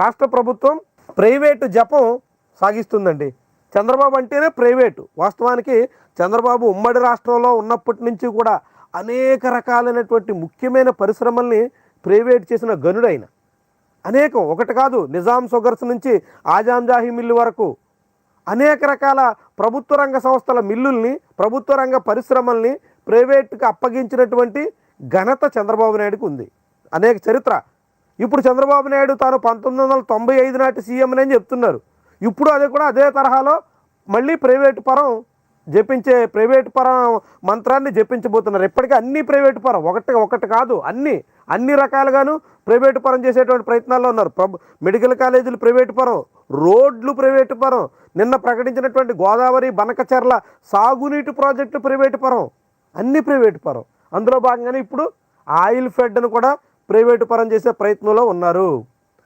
రాష్ట్ర ప్రభుత్వం ప్రైవేటు జపం సాగిస్తుందండి. చంద్రబాబు అంటేనే ప్రైవేటు. వాస్తవానికి చంద్రబాబు ఉమ్మడి రాష్ట్రంలో ఉన్నప్పటి నుంచి కూడా అనేక రకాలైనటువంటి ముఖ్యమైన పరిశ్రమల్ని ప్రైవేట్ చేసిన గనుడైన. అనేకం, ఒకటి కాదు, నిజాం షుగర్స్ నుంచి ఆజాంజాహి మిల్లు వరకు అనేక రకాల ప్రభుత్వ రంగ సంస్థల మిల్లుల్ని, ప్రభుత్వ రంగ పరిశ్రమల్ని ప్రైవేట్కి అప్పగించినటువంటి ఘనత చంద్రబాబు నాయుడుకు ఉంది. అనేక చరిత్ర. ఇప్పుడు చంద్రబాబు నాయుడు తాను 1995 నాటి సీఎం అని చెప్తున్నారు. ఇప్పుడు అది కూడా అదే తరహాలో మళ్ళీ ప్రైవేటు పరం ప్రైవేటు పరం మంత్రాన్ని జపించబోతున్నారు. ఇప్పటికీ అన్ని ప్రైవేటు పరం, ఒకటి కాదు, అన్ని రకాలుగాను ప్రైవేటు పరం చేసేటువంటి ప్రయత్నాల్లో ఉన్నారు. మెడికల్ కాలేజీలు ప్రైవేటు పరం, రోడ్లు ప్రైవేటు పరం, నిన్న ప్రకటించినటువంటి గోదావరి బనకచెర్ల సాగునీటి ప్రాజెక్టు ప్రైవేటు పరం, అన్ని ప్రైవేటు పరం. అందులో భాగంగానే ఇప్పుడు ఆయిల్ ఫెడ్ను కూడా ప్రైవేటు పరం చేసే ప్రయత్నంలో ఉన్నారు.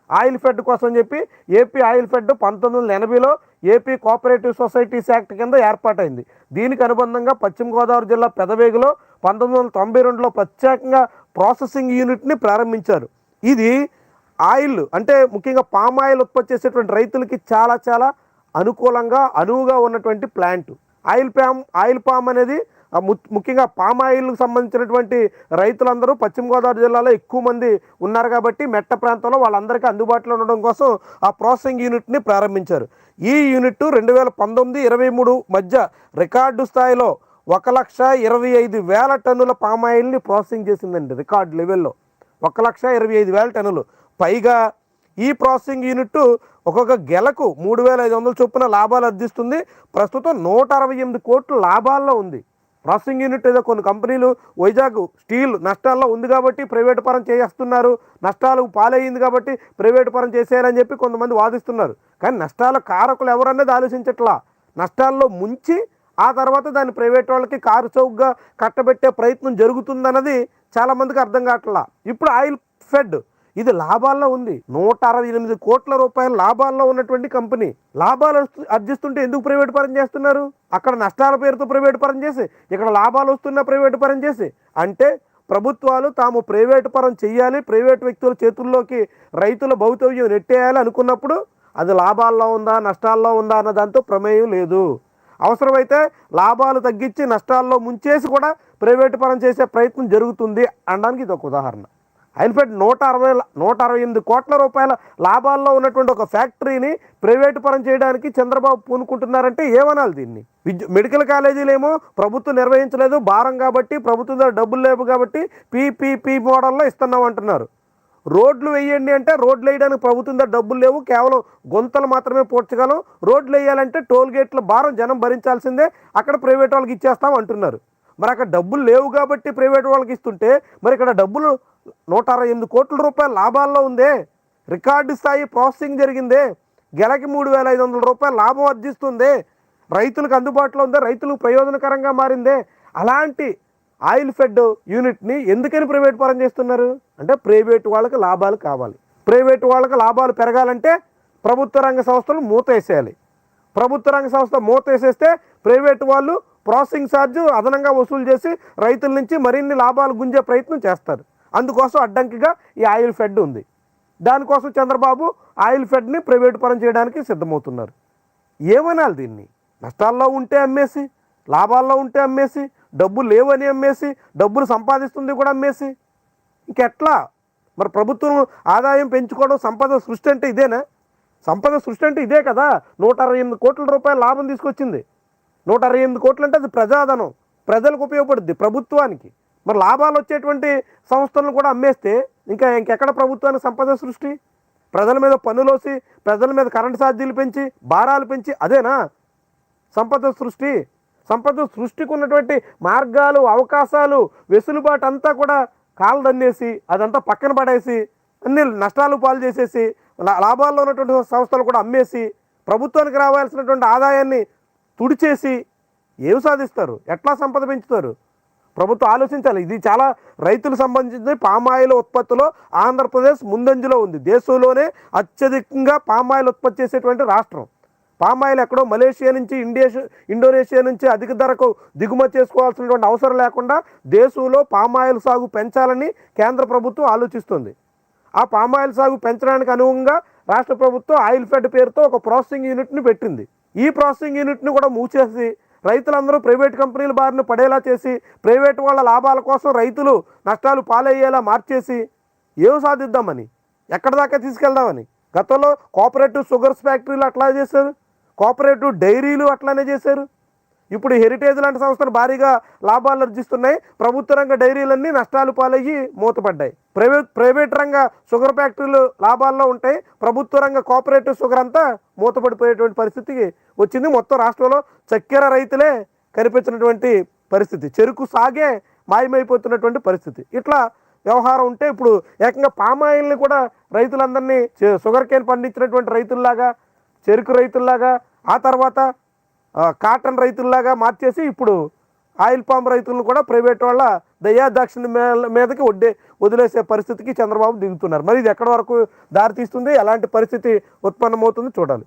ఆయిల్ ఫెడ్ కోసం చెప్పి ఏపీ ఆయిల్ ఫెడ్ 1980లో ఏపీ కోఆపరేటివ్ సొసైటీస్ యాక్ట్ కింద ఏర్పాటైంది. దీనికి అనుబంధంగా పశ్చిమ గోదావరి జిల్లా పెదవేగిలో 1992లో ప్రత్యేకంగా ప్రాసెసింగ్ యూనిట్ని ప్రారంభించారు. ఇది ఆయిల్ అంటే ముఖ్యంగా పామ్ ఆయిల్ ఉత్పత్తి చేసేటువంటి రైతులకి చాలా చాలా అనువుగా ఉన్నటువంటి ప్లాంట్. ఆయిల్ పామ్ అనేది ముఖ్యంగా పామ్ ఆయిల్కి సంబంధించినటువంటి రైతులందరూ పశ్చిమ గోదావరి జిల్లాలో ఎక్కువ మంది ఉన్నారు కాబట్టి మెట్ట ప్రాంతంలో వాళ్ళందరికీ అందుబాటులో ఉండడం కోసం ఆ ప్రాసెసింగ్ యూనిట్ని ప్రారంభించారు. ఈ యూనిట్ 2019-23 మధ్య రికార్డు స్థాయిలో 1,25,000 టన్నుల పామ్ ఆయిల్ని ప్రాసెసింగ్ చేసిందండి. రికార్డు లెవెల్లో 1,25,000 టన్నులు. పైగా ఈ ప్రాసెసింగ్ యూనిట్ ఒక్కొక్క గెలకు 3,500 చొప్పున లాభాలు అందిస్తుంది. ప్రస్తుతం 168 కోట్ల లాభాల్లో ఉంది. ప్రాసెసింగ్ యూనిట్ ఏదో కొన్ని కంపెనీలు వైజాగ్ స్టీల్ నష్టాల్లో ఉంది కాబట్టి ప్రైవేటు పరం చేస్తున్నారు, నష్టాలు పాలయ్యింది కాబట్టి ప్రైవేటు పరం చేసేయాలని చెప్పి కొంతమంది వాదిస్తున్నారు. కానీ నష్టాల కారకులు ఎవరనేది ఆలోచించట్లా. నష్టాల్లో ముంచి ఆ తర్వాత దాన్ని ప్రైవేట్ వాళ్ళకి కారు చౌకగా కట్టబెట్టే ప్రయత్నం జరుగుతుందన్నది చాలామందికి అర్థం కావట్లా. ఇప్పుడు ఆయిల్ ఫెడ్ ఇది లాభాల్లో ఉంది. 168 కోట్ల రూపాయల లాభాల్లో ఉన్నటువంటి కంపెనీ లాభాలు అర్జిస్తుంటే ఎందుకు ప్రైవేటు పరం చేస్తున్నారు? అక్కడ నష్టాల పేరుతో ప్రైవేటు పరం చేసి ఇక్కడ లాభాలు వస్తున్న ప్రైవేటు పరం చేసి, అంటే ప్రభుత్వాలు తాము ప్రైవేటు పరం చెయ్యాలి, ప్రైవేటు వ్యక్తుల చేతుల్లోకి రైతుల భౌతవ్యం నెట్టేయాలి అనుకున్నప్పుడు అది లాభాల్లో ఉందా నష్టాల్లో ఉందా అన్న దాంతో ప్రమేయం లేదు. అవసరమైతే లాభాలు తగ్గించి నష్టాల్లో ముంచేసి కూడా ప్రైవేటు పరం చేసే ప్రయత్నం జరుగుతుంది అనడానికి ఇది ఒక ఉదాహరణ. ఆయిల్ ఫెడ్ 168 కోట్ల రూపాయల లాభాల్లో ఉన్నటువంటి ఒక ఫ్యాక్టరీని ప్రైవేటు పరం చేయడానికి చంద్రబాబు పూనుకుంటున్నారంటే ఏమనాలి దీన్ని? మెడికల్ కాలేజీలేమో ప్రభుత్వం నిర్వహించలేదు, భారం కాబట్టి, ప్రభుత్వం దగ్గర డబ్బులు లేవు కాబట్టి పీపీపీ మోడల్లో ఇస్తున్నాం అంటున్నారు. రోడ్లు వేయండి అంటే రోడ్లు వేయడానికి ప్రభుత్వం దగ్గర డబ్బులు లేవు, కేవలం గుంతలు మాత్రమే పూడ్చగలం. రోడ్లు వేయాలంటే టోల్ గేట్ల భారం జనం భరించాల్సిందే, అక్కడ ప్రైవేట్ వాళ్ళకి ఇచ్చేస్తాం అంటున్నారు. మరి అక్కడ డబ్బులు లేవు కాబట్టి ప్రైవేట్ వాళ్ళకి ఇస్తుంటే మరి ఇక్కడ డబ్బులు 168 కోట్ల రూపాయల లాభాల్లో ఉందే, రికార్డు స్థాయి ప్రాసెసింగ్ జరిగిందే, గెలకి 3,500 రూపాయల లాభం ఆర్జిస్తుంది, రైతులకు అందుబాటులో ఉందే, రైతులకు ప్రయోజనకరంగా మారిందే. అలాంటి ఆయిల్ ఫెడ్ యూనిట్ని ఎందుకని ప్రైవేట్ పరం చేస్తున్నారు అంటే ప్రైవేటు వాళ్ళకి లాభాలు కావాలి. ప్రైవేటు వాళ్ళకి లాభాలు పెరగాలంటే ప్రభుత్వ రంగ సంస్థలు మూతేసేయాలి. ప్రభుత్వ రంగ సంస్థ మూతేసేస్తే ప్రైవేటు వాళ్ళు ప్రాసెసింగ్ ఛార్జ్ అదనంగా వసూలు చేసి రైతుల నుంచి మరిన్ని లాభాలు గుంజే ప్రయత్నం చేస్తారు. అందుకోసం అడ్డంకిగా ఈ ఆయిల్ ఫెడ్ ఉంది. దానికోసం చంద్రబాబు ఆయిల్ ఫెడ్ని ప్రైవేటు పరం చేయడానికి సిద్ధమవుతున్నారు. ఏమనాలి దీన్ని? నష్టాల్లో ఉంటే అమ్మేసి, లాభాల్లో ఉంటే అమ్మేసి, డబ్బులు లేవని అమ్మేసి, డబ్బులు సంపాదిస్తుంది కూడా అమ్మేసి ఇంకెట్లా? మరి ప్రభుత్వం ఆదాయం పెంచుకోవడం సంపద సృష్టి అంటే ఇదేనా? సంపద సృష్టి అంటే ఇదే కదా. 168 కోట్ల రూపాయల లాభం తీసుకొచ్చింది. 168 కోట్లు అంటే అది ప్రజాధనం, ప్రజలకు ఉపయోగపడుద్ది, ప్రభుత్వానికి. మరి లాభాలు వచ్చేటువంటి సంస్థలను కూడా అమ్మేస్తే ఇంకెక్కడ ప్రభుత్వానికి సంపద సృష్టి? ప్రజల మీద పన్నులోసి, ప్రజల మీద కరెంటు ఛార్జీలు పెంచి, భారాలు పెంచి అదేనా సంపద సృష్టి? సంపద సృష్టికి ఉన్నటువంటి మార్గాలు, అవకాశాలు, వెసులుబాటు అంతా కూడా కాలదన్నేసి అదంతా పక్కన పడేసి అన్ని నష్టాలు పాలు చేసేసి లాభాల్లో ఉన్నటువంటి సంస్థలు కూడా అమ్మేసి ప్రభుత్వానికి రావాల్సినటువంటి ఆదాయాన్ని తుడిచేసి ఏమి సాధిస్తారు? ఎట్లా సంపద పెంచుతారు? ప్రభుత్వం ఆలోచించాలి. ఇది చాలా రైతులకు సంబంధించిన పామాయిల్ ఉత్పత్తిలో ఆంధ్రప్రదేశ్ ముందంజలో ఉంది. దేశంలోనే అత్యధికంగా పామాయిల్ ఉత్పత్తి చేసేటువంటి రాష్ట్రం. పామాయిల్ ఎక్కడో మలేషియా నుంచి, ఇండోనేషియా నుంచి అధిక ధరకు దిగుమతి చేసుకోవాల్సినటువంటి అవసరం లేకుండా దేశంలో పామాయిల్ సాగు పెంచాలని కేంద్ర ప్రభుత్వం ఆలోచిస్తుంది. ఆ పామాయిల్ సాగు పెంచడానికి అనుగుణంగా రాష్ట్ర ప్రభుత్వం ఆయిల్ ఫెడ్ పేరుతో ఒక ప్రాసెసింగ్ యూనిట్ని పెట్టింది. ఈ ప్రాసెసింగ్ యూనిట్ని కూడా మూసేసి రైతులందరూ ప్రైవేట్ కంపెనీల బారిన పడేలా చేసి, ప్రైవేట్ వాళ్ళ లాభాల కోసం రైతులు నష్టాలు పాలయ్యేలా మార్చేసి ఏం సాధిద్దామని, ఎక్కడి దాకా తీసుకెళ్దామని. గతంలో కోఆపరేటివ్ షుగర్స్ ఫ్యాక్టరీలు అట్లా చేశారు, కోఆపరేటివ్ డైరీలు అట్లానే చేశారు. ఇప్పుడు హెరిటేజ్ లాంటి సంస్థలు భారీగా లాభాలు ఆర్జిస్తున్నాయి. ప్రభుత్వ రంగ డైరీలన్నీ నష్టాలు పాలయ్యి మూతపడ్డాయి. ప్రైవేట్ రంగ షుగర్ ఫ్యాక్టరీలు లాభాల్లో ఉంటాయి, ప్రభుత్వ రంగ కోఆపరేటివ్ షుగర్ అంతా మూతపడిపోయేటువంటి పరిస్థితికి వచ్చింది. మొత్తం రాష్ట్రంలో చక్కెర రైతులే కనిపించినటువంటి పరిస్థితి, చెరుకు సాగే మాయమైపోతున్నటువంటి పరిస్థితి. ఇట్లా వ్యవహారం ఉంటే ఇప్పుడు ఏకంగా పామాయిల్ని కూడా రైతులందరినీ షుగర్ కేన్ పండించినటువంటి రైతుల్లాగా, చెరుకు రైతుల్లాగా, ఆ తర్వాత కాటన్ రైతుల్లాగా మార్చేసి ఇప్పుడు ఆయిల్ పామ్ రైతులను కూడా ప్రైవేట్ వాళ్ళ దయాదాక్షిణ్య మీదకి వదిలేసే పరిస్థితికి చంద్రబాబు దిగుతున్నారు. మరి ఇది ఎక్కడి వరకు దారితీస్తుంది, ఎలాంటి పరిస్థితి ఉత్పన్నమవుతుంది చూడాలి.